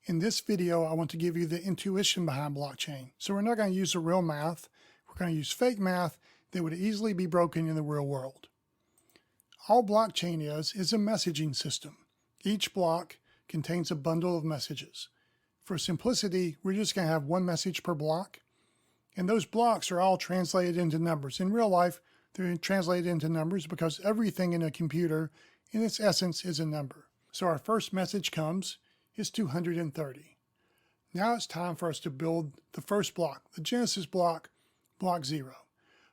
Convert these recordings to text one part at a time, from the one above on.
In this video, I want to give you the intuition behind blockchain. So we're not going to use the real math. We're going to use fake math that would easily be broken in the real world. All blockchain is a messaging system. Each block contains a bundle of messages. For simplicity, we're just going to have one message per block. And those blocks are all translated into numbers. In real life, they're translated into numbers because everything in a computer, in its essence, is a number. So our first message is 230. Now it's time for us to build the first block, the Genesis block, block 0.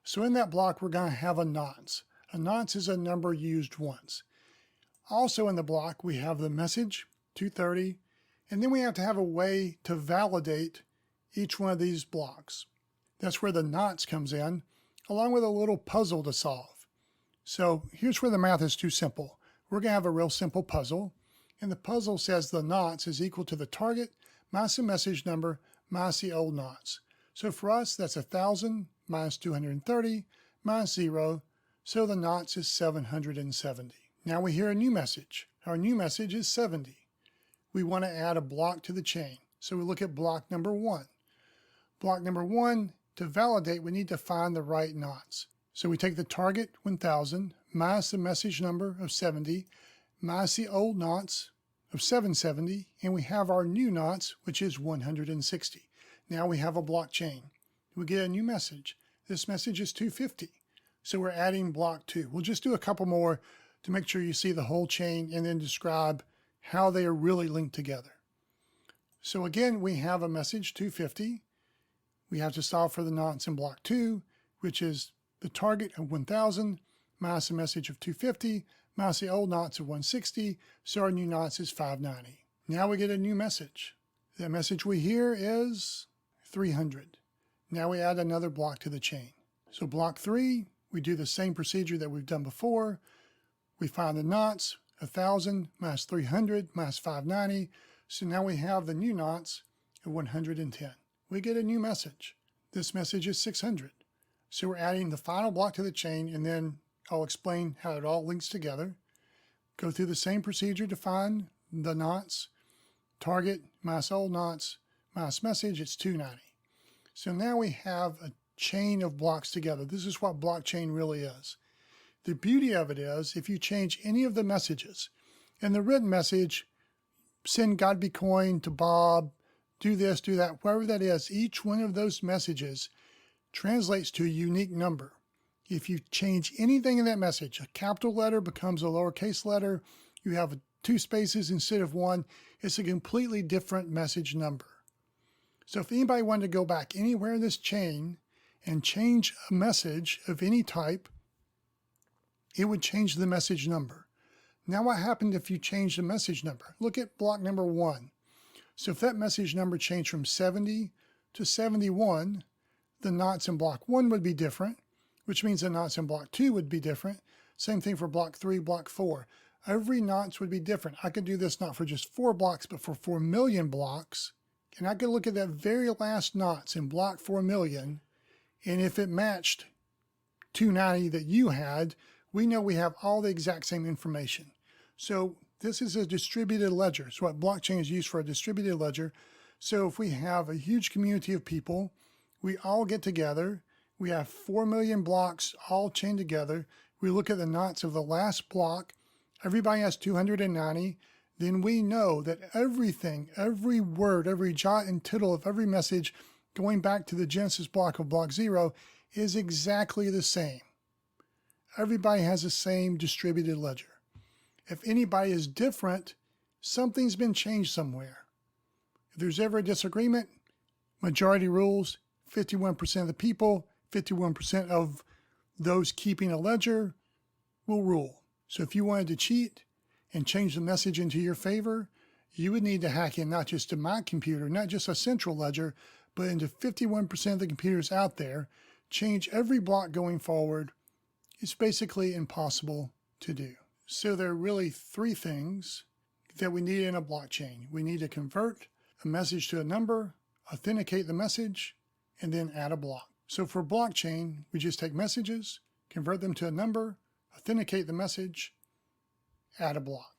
So in that block, we're going to have a nonce. A nonce is a number used once. Also in the block, we have the message, 230, and then we have to have a way to validate each one of these blocks. That's where the nonce comes in, along with a little puzzle to solve. So here's where the math is too simple. We're going to have a real simple puzzle, and the puzzle says the nonce is equal to the target minus the message number minus the old nonce. So for us, that's 1,000 minus 230 minus 0, so the nonce is 770. Now we hear a new message. Our new message is 70. We want to add a block to the chain, so we look at block number 1. Block number 1, to validate, we need to find the right nonce. So we take the target 1,000 minus the message number of 70 minus the old nonce of 770, and we have our new nonce, which is 160. Now we have a blockchain. We get a new message. This message is 250. So we're adding block 2. We'll just do a couple more to make sure you see the whole chain and then describe how they are really linked together. So again, we have a message 250. We have to solve for the nonce in block 2, which is the target of 1,000 minus the message of 250 minus the old nonce of 160, so our new nonce is 590. Now we get a new message. The message we hear is 300. Now we add another block to the chain. So block 3, we do the same procedure that we've done before. We find the nonce, 1,000 minus 300 minus 590, so now we have the new nonce of 110. We get a new message. This message is 600. So we're adding the final block to the chain, and then I'll explain how it all links together. Go through the same procedure to find the nonce. Target minus old nonce minus message, it's 290. So now we have a chain of blocks together. This is what blockchain really is. The beauty of it is if you change any of the messages, in the written message, send God be coin to Bob, do this, do that, wherever that is, each one of those messages translates to a unique number. If you change anything in that message, a capital letter becomes a lowercase letter, you have 2 spaces instead of 1, it's a completely different message number. So if anybody wanted to go back anywhere in this chain and change a message of any type, it would change the message number. Now what happened if you change the message number? Look at block number 1. So if that message number changed from 70 to 71, the nonce in block 1 would be different, which means the nonce in block 2 would be different. Same thing for block 3, block 4. Every nonce would be different. I could do this not for just 4 blocks, but for 4 million blocks. And I could look at that very last nonce in block 4 million, and if it matched 290 that you had, we know we have all the exact same information. So this is a distributed ledger. So what blockchain is used for, a distributed ledger. So if we have a huge community of people, we all get together, we have 4 million blocks all chained together, we look at the nonce of the last block, everybody has 290, then we know that everything, every word, every jot and tittle of every message going back to the Genesis block of block 0 is exactly the same. Everybody has the same distributed ledger. If anybody is different, something's been changed somewhere. If there's ever a disagreement, majority rules, 51% of the people, 51% of those keeping a ledger will rule. So if you wanted to cheat and change the message into your favor, you would need to hack in not just to my computer, not just a central ledger, but into 51% of the computers out there, change every block going forward. It's basically impossible to do. So there are really 3 things that we need in a blockchain. We need to convert a message to a number, authenticate the message, and then add a block. So for blockchain, we just take messages, convert them to a number, authenticate the message, add a block.